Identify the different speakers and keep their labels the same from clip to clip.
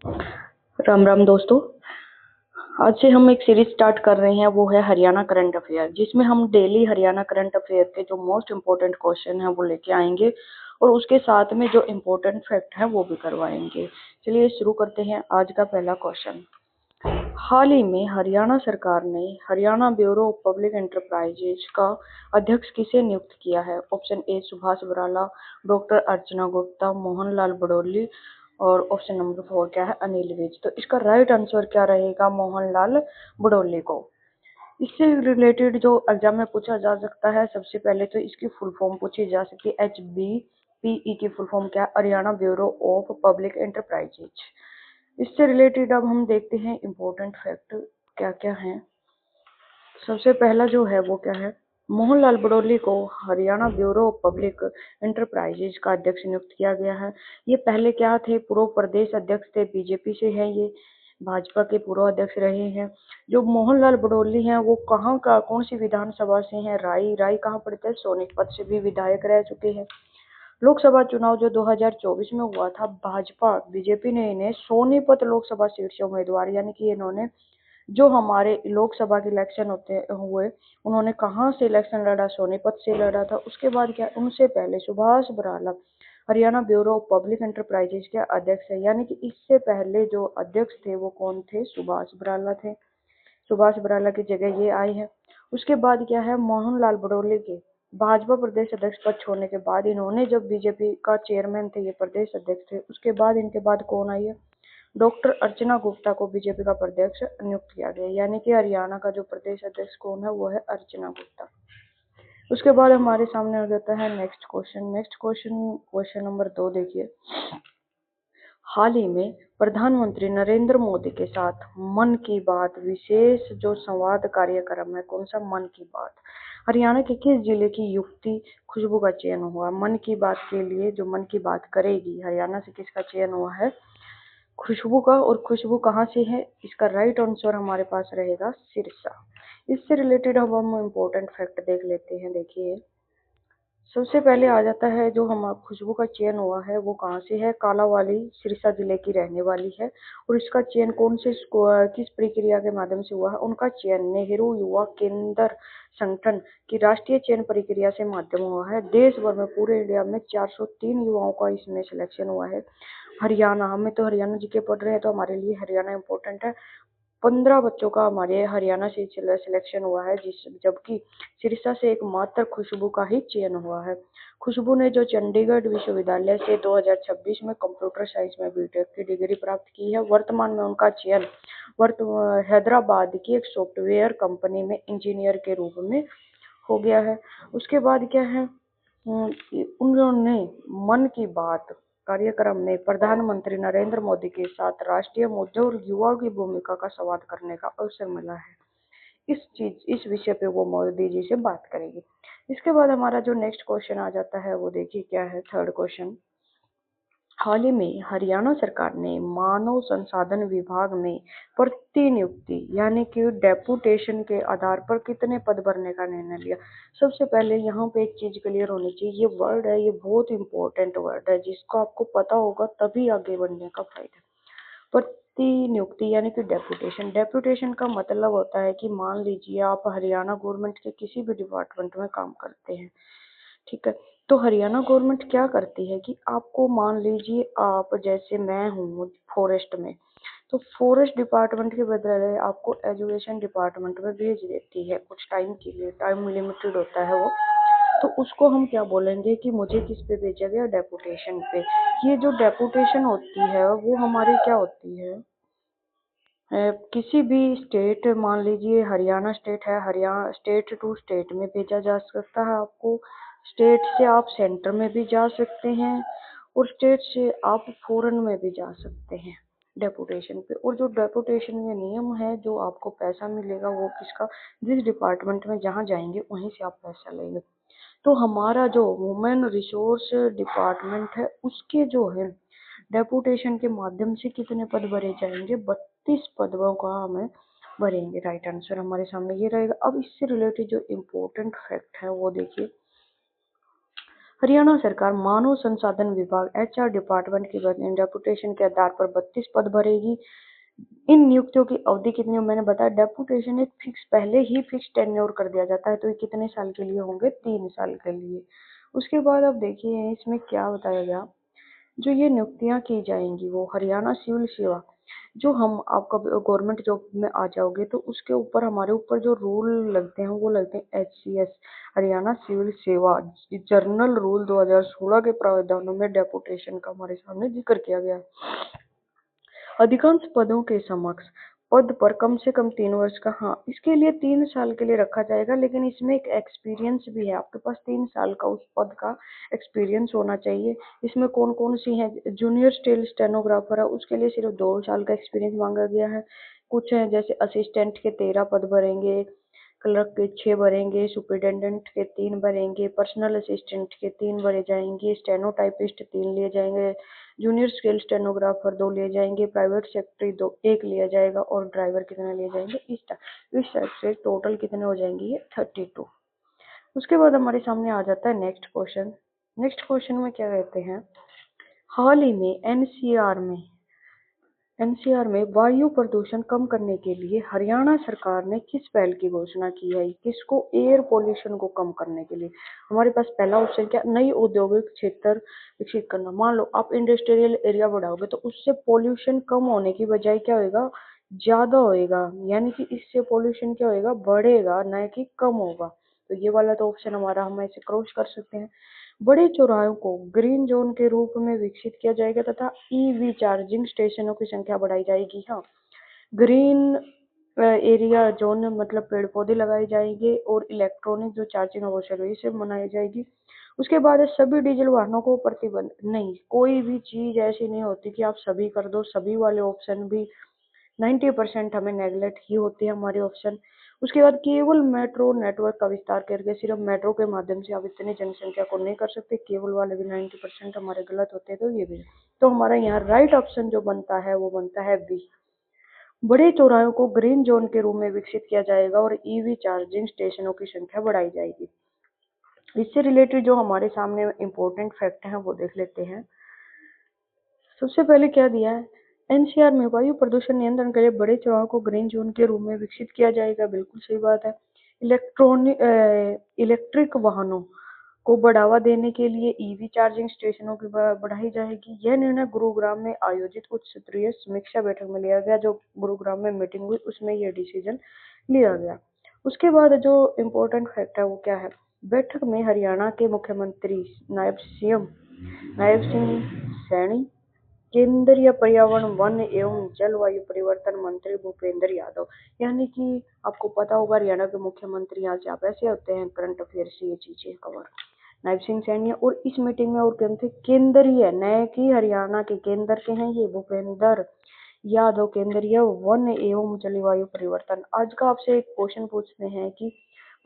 Speaker 1: राम राम दोस्तों। आज से हम एक सीरीज स्टार्ट कर रहे हैं, वो है हरियाणा करंट अफेयर, जिसमें हम डेली हरियाणा करंट अफेयर के जो मोस्ट इम्पोर्टेंट क्वेश्चन हैं वो लेके आएंगे और उसके साथ में जो इम्पोर्टेंट फैक्ट है वो भी करवाएंगे। चलिए शुरू करते हैं। आज का पहला क्वेश्चन, हाल ही में हरियाणा सरकार ने Haryana bureau of public enterprises का अध्यक्ष किसे नियुक्त किया है? Option A Subhash Barala, doctor Archana Gupta, Mohan Lal Badoli और ऑप्शन नंबर 4 क्या है? अनिल विज। तो इसका राइट आंसर क्या रहेगा? मोहन लाल बड़ौली को। इससे रिलेटेड जो एग्जाम में पूछा जा सकता है, सबसे पहले तो इसकी फुल फॉर्म पूछी जा सकती है। HBPE की फुल फॉर्म क्या है? Haryana bureau of public enterprises. इससे रिलेटेड अब हम देखते हैं इम्पोर्टेंट फैक्ट क्या क्या हैं। सबसे पहला जो है वो क्या है? मोहनलाल बड़ौली को Haryana bureau of public enterprises का अध्यक्ष नियुक्त किया गया है। ये पहले क्या थे? पूर्व प्रदेश अध्यक्ष थे, बीजेपी से है ये, भाजपा के पूर्व अध्यक्ष रहे हैं। जो मोहनलाल बड़ौली हैं वो कहाँ का, कौन सी विधानसभा से हैं? राई कहाँ पड़ता है? सोनीपत से भी विधायक रह चुके हैं। लोकसभा चुनाव जो 2024 में हुआ था, भाजपा बीजेपी ने इन्हें सोनीपत लोकसभा सीट से उम्मीदवार, यानी कि इन्होंने जो हमारे लोकसभा के इलेक्शन होते हुए, उन्होंने कहाँ से इलेक्शन लड़ा? सोनीपत से लड़ा था। उसके बाद क्या, उनसे पहले Subhash Barala Haryana bureau of public enterprises के अध्यक्ष है, यानी कि इससे पहले जो अध्यक्ष थे वो कौन थे? सुभाष बराला थे। सुभाष बराला की जगह ये आए हैं। उसके बाद क्या है? मोहनलाल बड़ौली के भाजपा प्रदेश अध्यक्ष पद छोड़ने के बाद इन्होंने, जब बीजेपी का चेयरमैन थे, ये प्रदेश अध्यक्ष थे, उसके बाद इनके बाद कौन आई है? डॉक्टर अर्चना गुप्ता को बीजेपी का प्रदेश नियुक्त किया गया, यानी कि हरियाणा का जो प्रदेश अध्यक्ष कौन है? वो है अर्चना गुप्ता। उसके बाद हमारे सामने आ जाता है नेक्स्ट क्वेश्चन। क्वेश्चन नंबर 2 देखिए। हाल ही में प्रधानमंत्री नरेंद्र मोदी के साथ मन की बात विशेष जो संवाद कार्यक्रम है, कौन सा? मन की बात। हरियाणा के किस जिले की युवती खुशबू का चयन हुआ? मन की बात के लिए जो मन की बात करेगी, हरियाणा से किसका चयन हुआ है? खुशबू का। और खुशबू कहाँ से है? इसका राइट आंसर हमारे पास रहेगा सिरसा। इससे रिलेटेड अब हम इम्पोर्टेंट फैक्ट देख लेते हैं। देखिए, सबसे पहले आ जाता है जो हम खुशबू का चयन हुआ है वो कहाँ से है? कालावाली सिरसा जिले की रहने वाली है। और इसका चयन कौन से किस प्रक्रिया के माध्यम से हुआ है? उनका चयन नेहरू युवा केंद्र संगठन की राष्ट्रीय चयन प्रक्रिया से माध्यम हुआ है। देश भर में, पूरे इंडिया में 403 युवाओं का इसमें सिलेक्शन हुआ है। हरियाणा, हमें तो हरियाणा जीके पढ़ रहे हैं तो हमारे लिए हरियाणा इम्पोर्टेंट है। 15 बच्चों का हमारे हरियाणा से सिलेक्शन हुआ है, जबकि सिरसा से एकमात्र खुशबू का ही चयन हुआ है। खुशबू ने जो चंडीगढ़ विश्वविद्यालय से 2026 में कंप्यूटर साइंस में बीटेक की डिग्री प्राप्त की है। वर्तमान में उनका चयन हैदराबाद की एक सॉफ्टवेयर कंपनी में इंजीनियर के रूप में हो गया है। उसके बाद क्या है? उन्होंने मन की बात कार्यक्रम में प्रधानमंत्री नरेंद्र मोदी के साथ राष्ट्रीय मुद्दों और युवा की भूमिका का संवाद करने का अवसर मिला है। इस विषय पे वो मोदी जी से बात करेगी। इसके बाद हमारा जो नेक्स्ट क्वेश्चन आ जाता है वो देखिए क्या है? थर्ड क्वेश्चन, हाल ही में हरियाणा सरकार ने मानव संसाधन विभाग में प्रतिनियुक्ति यानी कि डेपुटेशन के आधार पर कितने पद भरने का निर्णय लिया? सबसे पहले यहाँ पे एक चीज क्लियर होनी चाहिए, ये वर्ड है, ये बहुत इंपॉर्टेंट वर्ड है, जिसको आपको पता होगा तभी आगे बढ़ने का फायदा है। प्रतिनियुक्ति यानी कि डेपुटेशन। डेपुटेशन का मतलब होता है कि मान लीजिए आप हरियाणा गवर्नमेंट के किसी भी डिपार्टमेंट में काम करते हैं, ठीक है? तो हरियाणा गवर्नमेंट क्या करती है कि आपको, मान लीजिए आप, जैसे मैं हूँ फॉरेस्ट में, तो फॉरेस्ट डिपार्टमेंट के बदले आपको एजुकेशन डिपार्टमेंट में भेज देती है कुछ टाइम के लिए, टाइम लिमिटेड होता है वो। तो उसको हम क्या बोलेंगे कि मुझे किस पे भेजा गया? डेपुटेशन पे। ये जो डेपुटेशन होती है वो हमारी क्या होती है? किसी भी स्टेट, मान लीजिए हरियाणा स्टेट है, हरियाणा स्टेट टू स्टेट में भेजा जा सकता है आपको। स्टेट से आप सेंटर में भी जा सकते हैं और स्टेट से आप फॉरेन में भी जा सकते हैं डेपुटेशन पे। और जो डेपुटेशन के नियम है, जो आपको पैसा मिलेगा वो किसका? जिस डिपार्टमेंट में जहाँ जाएंगे वहीं से आप पैसा लेंगे। तो हमारा जो वुमेन रिसोर्स डिपार्टमेंट है उसके जो है डेपुटेशन के माध्यम से कितने पद भरे जाएंगे? 32 पदों का हमें भरेंगे। राइट आंसर हमारे सामने ये रहेगा। अब इससे रिलेटेड जो इम्पोर्टेंट फैक्ट है वो देखिए, हरियाणा सरकार मानव संसाधन विभाग एचआर डिपार्टमेंट की डेपुटेशन के आधार पर 32 पद भरेगी। इन नियुक्तियों की अवधि कितनी हो, मैंने बताया डेपुटेशन एक फिक्स, पहले ही फिक्स टेन्योर कर दिया जाता है, तो ये कितने साल के लिए होंगे, 3 साल के लिए। उसके बाद अब देखिए इसमें क्या बताया गया, जो ये नियुक्तियां की जाएंगी वो हरियाणा सिविल सेवा, जो हम आपका गवर्नमेंट जॉब में आ जाओगे तो उसके ऊपर हमारे ऊपर जो रूल लगते हैं वो लगते हैं HCS, हरियाणा सिविल सेवा जर्नल रूल 2016 के प्रावधानों में डेपुटेशन का हमारे सामने जिक्र किया गया है। अधिकांश पदों के समक्ष पद पर कम से कम 3 वर्ष का, हाँ इसके लिए 3 साल के लिए रखा जाएगा, लेकिन इसमें एक एक्सपीरियंस भी है, आपके पास 3 साल का उस पद का एक्सपीरियंस होना चाहिए। इसमें कौन कौन सी है, जूनियर स्टेल स्टेनोग्राफर है उसके लिए सिर्फ 2 साल का एक्सपीरियंस मांगा गया है। कुछ है जैसे असिस्टेंट के 13 पद भरेंगे, क्लर्क के 6 भरेंगे, सुपरिटेंडेंट के 3 भरेंगे, पर्सनल असिस्टेंट के 3 भरे जाएंगे, स्टेनोटाइपिस्ट 3 लिए जाएंगे, जूनियर स्केल स्टेनोग्राफर 2 लिए जाएंगे, प्राइवेट सेक्रेटरी 1 लिया जाएगा और ड्राइवर कितने लिए जाएंगे, इस टाइप से टोटल कितने हो जाएंगे, ये 32। उसके बाद हमारे सामने आ जाता है नेक्स्ट क्वेश्चन। नेक्स्ट क्वेश्चन में क्या कहते हैं, हाल ही में एनसीआर में वायु प्रदूषण कम करने के लिए हरियाणा सरकार ने किस पहल की घोषणा की है, किसको, एयर पोल्यूशन को कम करने के लिए। हमारे पास पहला ऑप्शन क्या, नई औद्योगिक क्षेत्र विकसित करना। मान लो आप इंडस्ट्रियल एरिया बढ़ाओगे तो उससे पोल्यूशन कम होने की बजाय क्या होएगा, ज्यादा होएगा, यानी कि इससे पोल्यूशन क्या होएगा, बढ़ेगा, न कि कम होगा। तो ये वाला तो ऑप्शन हमारा, हम ऐसे क्रॉस कर सकते हैं। बड़े चौराहों को ग्रीन जोन के रूप में विकसित किया जाएगा तथा ईवी चार्जिंग स्टेशनों की संख्या बढ़ाई जाएगी। हाँ, ग्रीन एरिया जोन मतलब पेड़ पौधे लगाए जाएंगे और इलेक्ट्रॉनिक जो चार्जिंग है वो सर्विस से मनाई जाएगी। उसके बाद सभी डीजल वाहनों को प्रतिबंध नहीं, कोई भी चीज ऐसी नहीं होती कि आप सभी कर दो, सभी वाले ऑप्शन भी 90% हमें नेगलेक्ट ही होती है हमारे ऑप्शन। उसके बाद केवल मेट्रो नेटवर्क का विस्तार करके, सिर्फ मेट्रो के माध्यम से आप इतनी जनसंख्या को नहीं कर सकते, केवल वाले भी 90% हमारे गलत होते हैं, तो ये भी। तो हमारा यहाँ राइट ऑप्शन जो बनता है वो बनता है बी, बड़े चौराहों को ग्रीन जोन के रूप में विकसित किया जाएगा और ईवी चार्जिंग स्टेशनों की संख्या बढ़ाई जाएगी। इससे रिलेटेड जो हमारे सामने इम्पोर्टेंट फैक्ट हैं वो देख लेते हैं। सबसे पहले क्या दिया है, एनसीआर में वायु प्रदूषण नियंत्रण के लिए बड़े चौराहों को ग्रीन जोन के रूप में विकसित किया जाएगा, बिल्कुल सही बात है। इलेक्ट्रिक वाहनों को बढ़ावा देने के लिए ईवी चार्जिंग स्टेशनों की बढ़ाई जाएगी। यह निर्णय गुरुग्राम में आयोजित उच्च स्तरीय समीक्षा बैठक में लिया गया, जो गुरुग्राम में मीटिंग हुई उसमें यह डिसीजन लिया गया। उसके बाद जो इम्पोर्टेंट फैक्ट है वो क्या है, बैठक में हरियाणा के मुख्यमंत्री नायब सिंह सैनी, केंद्रीय पर्यावरण वन एवं जलवायु परिवर्तन मंत्री भूपेंद्र यादव, यानी कि आपको पता होगा हरियाणा के मुख्यमंत्री यहाँ से आप ऐसे होते हैं, करंट अफेयर से ये चीजें कवर, नायब सिंह सैनी। और इस मीटिंग में और कौन थे, केंद्रीय, नए की हरियाणा के केंद्र के हैं ये भूपेंद्र यादव, केंद्रीय वन एवं जलवायु परिवर्तन। आज का आपसे एक क्वेश्चन पूछते हैं कि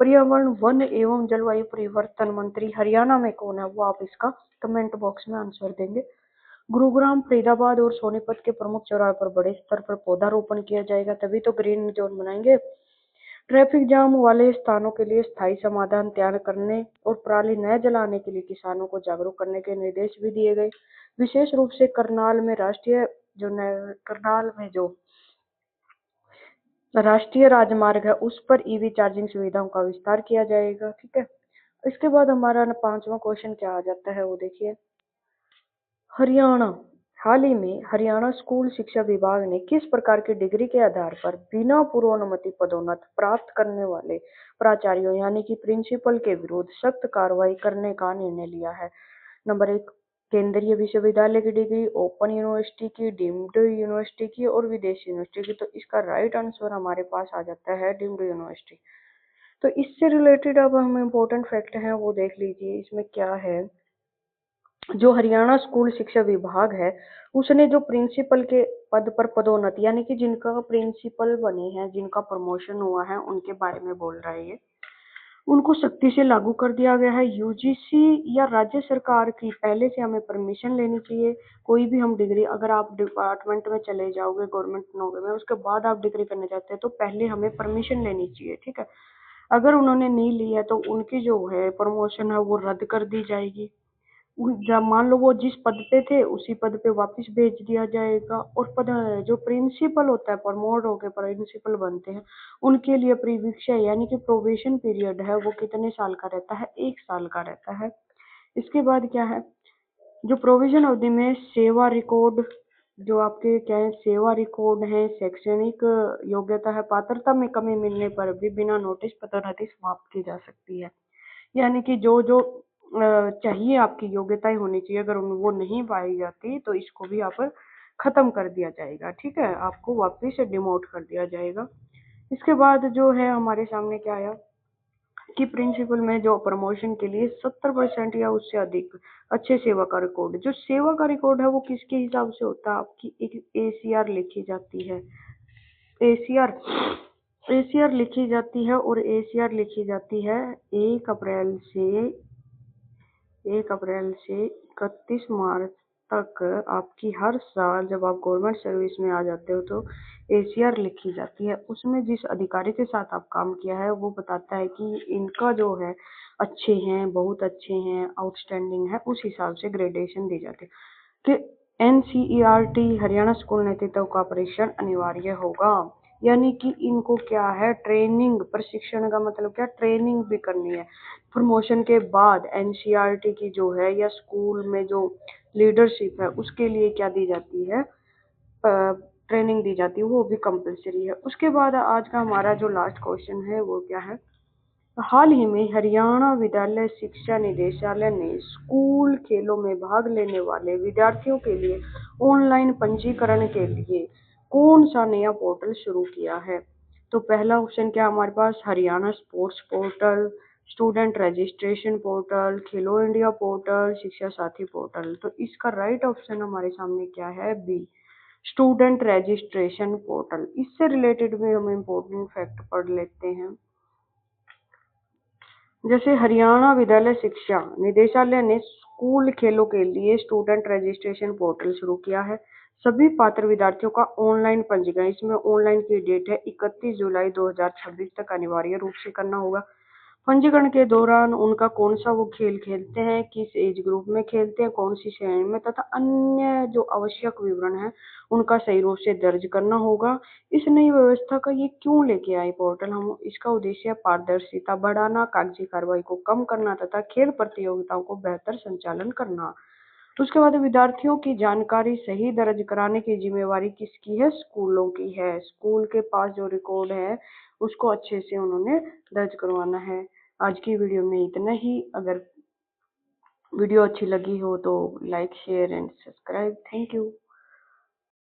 Speaker 1: पर्यावरण वन एवं जलवायु परिवर्तन मंत्री हरियाणा में कौन है, वो आप इसका कमेंट बॉक्स में आंसर देंगे। गुरुग्राम, फरीदाबाद और सोनीपत के प्रमुख चौराहे पर बड़े स्तर पर पौधारोपण किया जाएगा, तभी तो ग्रीन जोन बनाएंगे। ट्रैफिक जाम वाले स्थानों के लिए स्थायी समाधान तैयार करने और पराली न जलाने के लिए किसानों को जागरूक करने के निर्देश भी दिए गए। विशेष रूप से करनाल में जो राष्ट्रीय राजमार्ग है उस पर ईवी चार्जिंग सुविधाओं का विस्तार किया जाएगा। ठीक है, इसके बाद हमारा 5वां क्वेश्चन क्या आ जाता है वो देखिए, हरियाणा, हाल ही में हरियाणा स्कूल शिक्षा विभाग ने किस प्रकार की डिग्री के आधार पर बिना पूर्वानुमति पदोन्नति प्राप्त करने वाले प्राचार्यों यानी कि प्रिंसिपल के विरुद्ध सख्त कार्रवाई करने का निर्णय लिया है। नंबर 1, केंद्रीय विश्वविद्यालय की डिग्री, ओपन यूनिवर्सिटी की, डीम्ड यूनिवर्सिटी की और विदेशी यूनिवर्सिटी की। तो इसका राइट आंसर हमारे पास आ जाता है डीम्ड यूनिवर्सिटी। तो इससे रिलेटेड अब हम इम्पोर्टेंट फैक्ट हैं वो देख लीजिए, इसमें क्या है, जो हरियाणा स्कूल शिक्षा विभाग है उसने जो प्रिंसिपल के पद पर पदोन्नति यानी कि जिनका प्रिंसिपल बने हैं, जिनका प्रमोशन हुआ है उनके बारे में बोल रहा है ये, उनको सख्ती से लागू कर दिया गया है। यूजीसी या राज्य सरकार की पहले से हमें परमिशन लेनी चाहिए। कोई भी हम डिग्री, अगर आप डिपार्टमेंट में चले जाओगे गवर्नमेंट नौकरी में, उसके बाद आप डिग्री करने जाते हैं तो पहले हमें परमिशन लेनी चाहिए। ठीक है, अगर उन्होंने नहीं ली है तो उनकी जो है प्रमोशन है वो रद्द कर दी जाएगी। जब मान लो वो जिस पद पे थे उसी पद पे वापस भेज दिया जाएगा। और पद जो प्रिंसिपल होता है, प्रमोट होकर प्रिंसिपल बनते हैं, उनके लिए प्रीविक्ष्य यानी कि प्रोबेशन पीरियड है वो कितने साल का रहता है, 1 साल का रहता है। इसके बाद क्या है, जो प्रोविजन अवधि में सेवा रिकॉर्ड, जो आपके क्या है सेवा रिकॉर्ड है, शैक्षणिक योग्यता है, पात्रता में कमी मिलने पर भी बिना नोटिस पदोन्नति समाप्त की जा सकती है। यानी कि जो जो चाहिए आपकी योग्यताएं होनी चाहिए, अगर वो नहीं पाई जाती तो इसको भी आप खत्म कर दिया जाएगा। ठीक है, आपको वापस से डिमोट कर दिया जाएगा। इसके बाद जो है हमारे सामने क्या आया कि प्रिंसिपल में जो प्रमोशन के लिए 70% या उससे अधिक अच्छे सेवा का रिकॉर्ड, जो सेवा का रिकॉर्ड है वो किसके हिसाब से होता है, आपकी एक एसीआर लिखी जाती है। एसीआर एसीआर लिखी जाती है और एसीआर लिखी जाती है 1 अप्रैल से 31 मार्च तक। आपकी हर साल जब आप गवर्नमेंट सर्विस में आ जाते हो तो एसीआर लिखी जाती है। उसमें जिस अधिकारी के साथ आप काम किया है वो बताता है कि इनका जो है अच्छे हैं, बहुत अच्छे हैं, आउटस्टैंडिंग है, उस हिसाब से ग्रेडेशन दी जाती है। कि एनसीईआरटी हरियाणा स्कूल नेतृत्व का परीक्षण अनिवार्य होगा। यानी कि इनको क्या है, ट्रेनिंग, प्रशिक्षण का मतलब क्या, ट्रेनिंग भी करनी है। प्रमोशन के बाद एनसीईआरटी की जो है या स्कूल में जो लीडरशिप है उसके लिए क्या दी जाती है, ट्रेनिंग दी जाती है, वो भी कंपलसरी है। उसके बाद आज का हमारा जो लास्ट क्वेश्चन है वो क्या है, हाल ही में हरियाणा विद्यालय शिक्षा निदेशालय ने स्कूल खेलों में भाग लेने वाले विद्यार्थियों के लिए ऑनलाइन पंजीकरण के लिए कौन सा नया पोर्टल शुरू किया है। तो पहला ऑप्शन क्या हमारे पास, Haryana sports portal, student registration portal, Khelo India portal, Shiksha Sathi portal. तो इसका राइट ऑप्शन हमारे सामने क्या है, बी, स्टूडेंट रजिस्ट्रेशन पोर्टल। इससे रिलेटेड भी हम इम्पोर्टेंट फैक्ट पढ़ लेते हैं। जैसे हरियाणा विद्यालय शिक्षा निदेशालय ने स्कूल खेलों के लिए स्टूडेंट रजिस्ट्रेशन पोर्टल शुरू किया है। सभी पात्र विद्यार्थियों का ऑनलाइन पंजीकरण, इसमें ऑनलाइन की डेट है 31 जुलाई 2026 तक अनिवार्य रूप से करना होगा। पंजीकरण के दौरान उनका कौन सा वो खेल खेलते हैं, किस एज ग्रुप में खेलते हैं, कौन सी श्रेणी में, तथा अन्य जो आवश्यक विवरण है उनका सही रूप से दर्ज करना होगा। इस नई व्यवस्था का ये क्यों लेके आए पोर्टल, हम इसका उद्देश्य पारदर्शिता बढ़ाना, कागजी कार्रवाई को कम करना तथा खेल प्रतियोगिताओं को बेहतर संचालन करना। तो उसके बाद विद्यार्थियों की जानकारी सही दर्ज कराने की जिम्मेवारी किसकी है, स्कूलों की है। स्कूल के पास जो रिकॉर्ड है उसको अच्छे से उन्होंने दर्ज करवाना है। आज की वीडियो में इतना ही। अगर वीडियो अच्छी लगी हो तो like, share and subscribe. Thank you.